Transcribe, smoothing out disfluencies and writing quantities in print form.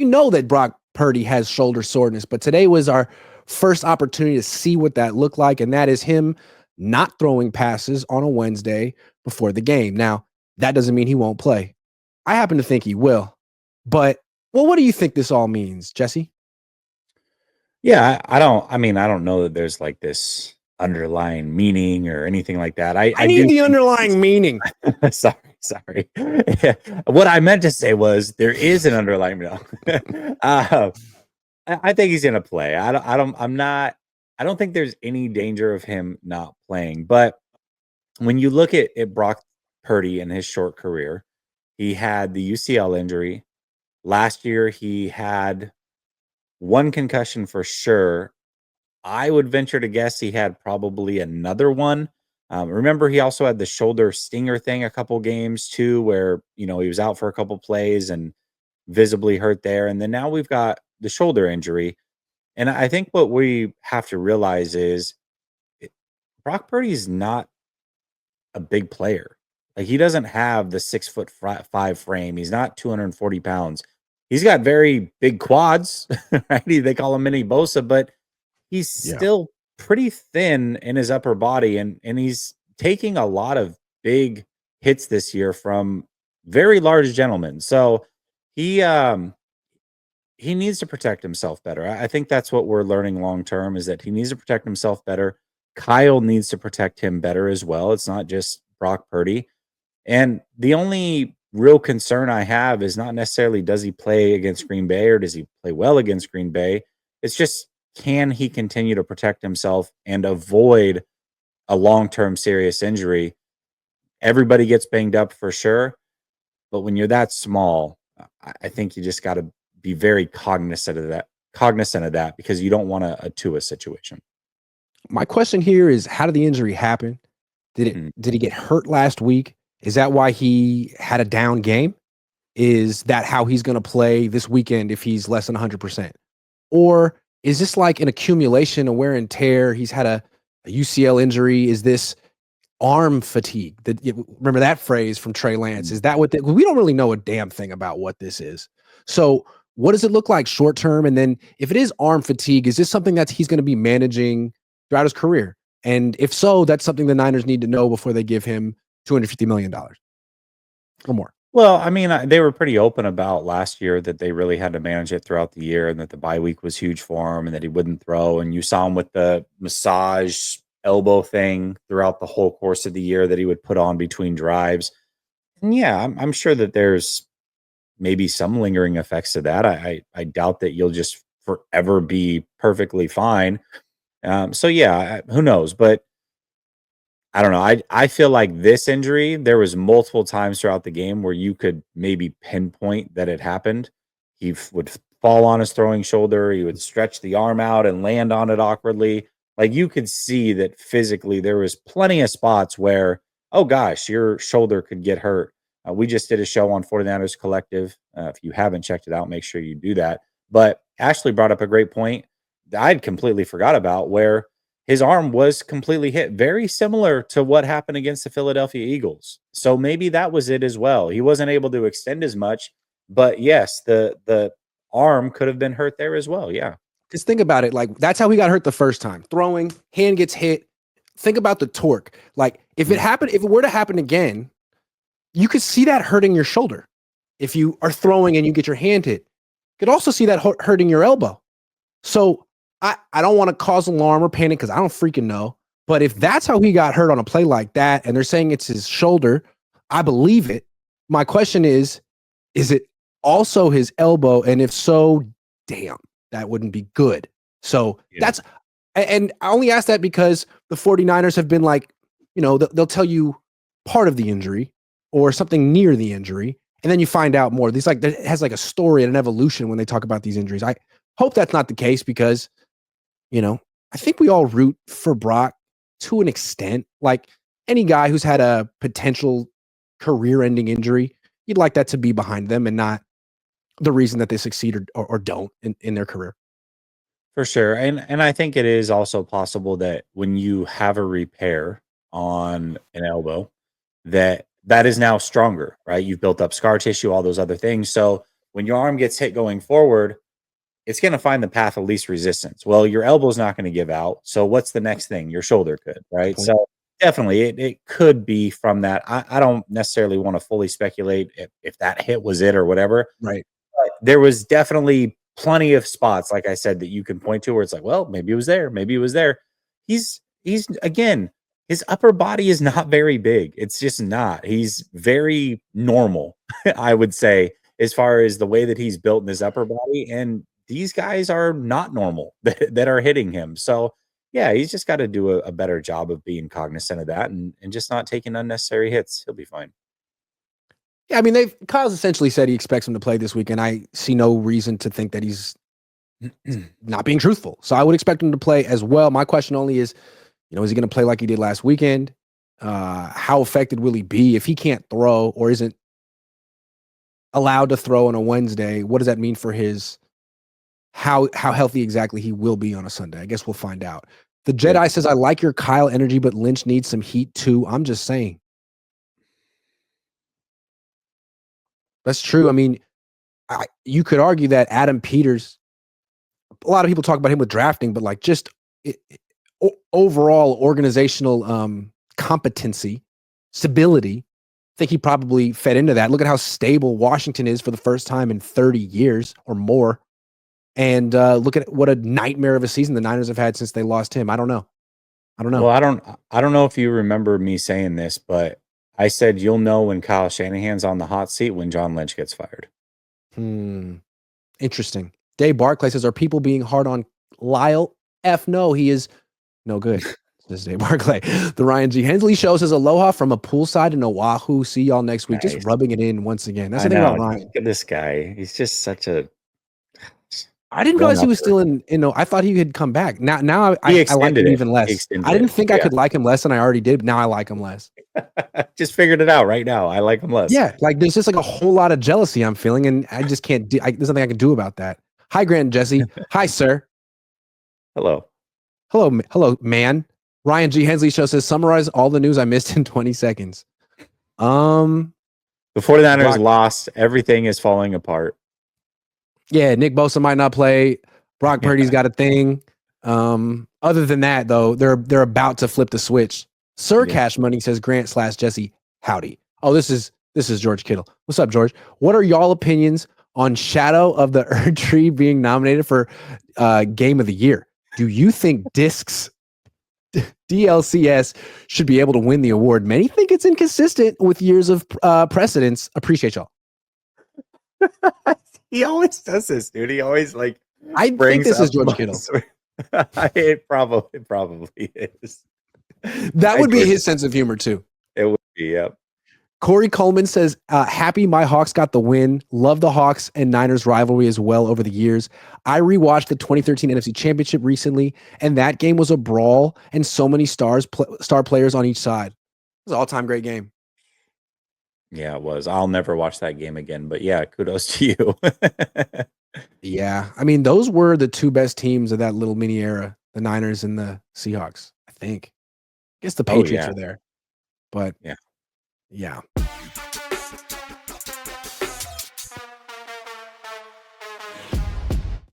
you know that Brock Purdy has shoulder soreness, but today was our first opportunity to see what that looked like, and that is him not throwing passes on a Wednesday before the game. Now, that doesn't mean he won't play. I happen to think he will. But, well, what do you think this all means, Jesse? Yeah, I don't know that there's like this underlying meaning or anything like that. I I do need the think underlying meaning. sorry. What I meant to say was there is an underlying no. uh, I think he's gonna play. I don't think there's any danger of him not playing. But when you look at Brock Purdy in his short career, he had the UCL injury. Last year he had one concussion for sure. I would venture to guess he had probably another one. Remember, he also had the shoulder stinger thing a couple games too, where he was out for a couple plays and visibly hurt there. And then now we've got the shoulder injury. And I think what we have to realize is Brock Purdy is not a big player. Like he doesn't have the 6'5" frame. He's not 240 pounds. He's got very big quads, right? They call him Mini Bosa, but he's Yeah. still pretty thin in his upper body, and he's taking a lot of big hits this year from very large gentlemen. So he he needs to protect himself better. I think that's what we're learning long term is that he needs to protect himself better. Kyle needs to protect him better as well. It's not just Brock Purdy. And the only real concern I have is not necessarily does he play against Green Bay or does he play well against Green Bay? It's just can he continue to protect himself and avoid a long-term serious injury? Everybody gets banged up for sure, but when you're that small, I think you just got to be very cognizant of that because you don't want a Tua situation. My question here is how did the injury happen? Did he get hurt last week? Is that why he had a down game? Is that how he's going to play this weekend if he's less than 100%? Or is this like an accumulation of wear and tear? He's had a UCL injury. Is this arm fatigue? Remember that phrase from Trey Lance? Is that what we don't really know a damn thing about what this is. So what does it look like short term? And then if it is arm fatigue, is this something that he's going to be managing throughout his career? And if so, that's something the Niners need to know before they give him $250 million or more. Well, I mean, they were pretty open about last year that they really had to manage it throughout the year and that the bye week was huge for him and that he wouldn't throw. And you saw him with the massage elbow thing throughout the whole course of the year that he would put on between drives. And yeah, I'm sure that there's maybe some lingering effects to that. I doubt that you'll just forever be perfectly fine. So yeah, who knows? But I don't know. I feel like this injury, there was multiple times throughout the game where you could maybe pinpoint that it happened. He would fall on his throwing shoulder. He would stretch the arm out and land on it awkwardly. Like you could see that physically there was plenty of spots where, oh gosh, your shoulder could get hurt. We just did a show on 49ers Collective. If you haven't checked it out, make sure you do that. But Ashley brought up a great point that I'd completely forgot about where his arm was completely hit, very similar to what happened against the Philadelphia Eagles. So maybe that was it as well. He wasn't able to extend as much, but yes, the arm could have been hurt there as well. Yeah. Just think about it. Like that's how he got hurt the first time. Throwing, hand gets hit. Think about the torque. Like if it were to happen again, you could see that hurting your shoulder. If you are throwing and you get your hand hit, you could also see that hurting your elbow. So I don't want to cause alarm or panic because I don't freaking know. But if that's how he got hurt on a play like that, and they're saying it's his shoulder, I believe it. My question is it also his elbow? And if so, damn, that wouldn't be good. So that's, and I only ask that because the 49ers have been like, they'll tell you part of the injury or something near the injury. And then you find out more. These like, it has like a story and an evolution when they talk about these injuries. I hope that's not the case because, I think we all root for Brock to an extent. Like any guy who's had a potential career-ending injury, you'd like that to be behind them and not the reason that they succeed or don't in their career. For sure. And I think it is also possible that when you have a repair on an elbow, that is now stronger, right? You've built up scar tissue, all those other things. So when your arm gets hit going forward, it's going to find the path of least resistance. Well, your elbow's not going to give out. So what's the next thing? Your shoulder could, right? So definitely it could be from that. I don't necessarily want to fully speculate if that hit was it or whatever. Right. But there was definitely plenty of spots, like I said, that you can point to where it's like, well, maybe it was there. Maybe it was there. He's again, his upper body is not very big. It's just not. He's very normal, I would say, as far as the way that he's built in his upper body. And these guys are not normal that are hitting him. So yeah, he's just got to do a better job of being cognizant of that and just not taking unnecessary hits. He'll be fine. Yeah, I mean, Kyle's essentially said he expects him to play this week, and I see no reason to think that he's not being truthful. So I would expect him to play as well. My question only is, is he going to play like he did last weekend? How affected will he be if he can't throw or isn't allowed to throw on a Wednesday? What does that mean for his how healthy exactly he will be on a Sunday? I guess we'll find out. The Jedi says, I like your Kyle energy, but Lynch needs some heat too. I'm just saying. That's true. I mean, you could argue that Adam Peters, a lot of people talk about him with drafting, but like just overall organizational competency, stability, I think he probably fed into that. Look at how stable Washington is for the first time in 30 years or more. And look at what a nightmare of a season the Niners have had since they lost him. I don't know. Well, I don't know if you remember me saying this, but I said you'll know when Kyle Shanahan's on the hot seat when John Lynch gets fired. Interesting. Dave Barclay says, are people being hard on Lyle? No, he is no good. This is Dave Barclay. The Ryan G. Hensley show says, aloha from a poolside in Oahu. See y'all next week. Nice. Just rubbing it in once again. That's the thing about Ryan. Look at this guy. He's just such a... I didn't realize he was still in. I thought he had come back. Now I like him even less. I didn't think I could like him less than I already did. But now I like him less. Just figured it out right now. I like him less. Yeah, like there's just like a whole lot of jealousy I'm feeling, and I just can't. There's nothing I can do about that. Hi, Grant and Jesse. Hi, sir. Hello, man. Ryan G. Hensley show says, summarize all the news I missed in 20 seconds. The 49ers lost. Everything is falling apart. Yeah, Nick Bosa might not play. Brock Purdy's got a thing. Other than that, though, they're about to flip the switch. Sir Cash Money says, Grant/Jesse, howdy. Oh, this is George Kittle. What's up, George? What are y'all opinions on Shadow of the Erd Tree being nominated for Game of the Year? Do you think Discs DLCS should be able to win the award? Many think it's inconsistent with years of precedence. Appreciate y'all. He always does this, dude. He always I think this is George Kittle. It probably is. That would be his sense of humor too. It would be, yep. Corey Coleman says, happy my Hawks got the win. Love the Hawks and Niners rivalry as well over the years. I rewatched the 2013 NFC Championship recently, and that game was a brawl and so many star players on each side. It was an all-time great game. Yeah, it was. I'll never watch that game again, but yeah, kudos to you. Yeah, I mean, those were the two best teams of that little mini era, the Niners and the Seahawks, I think. I guess the Patriots are there, but yeah.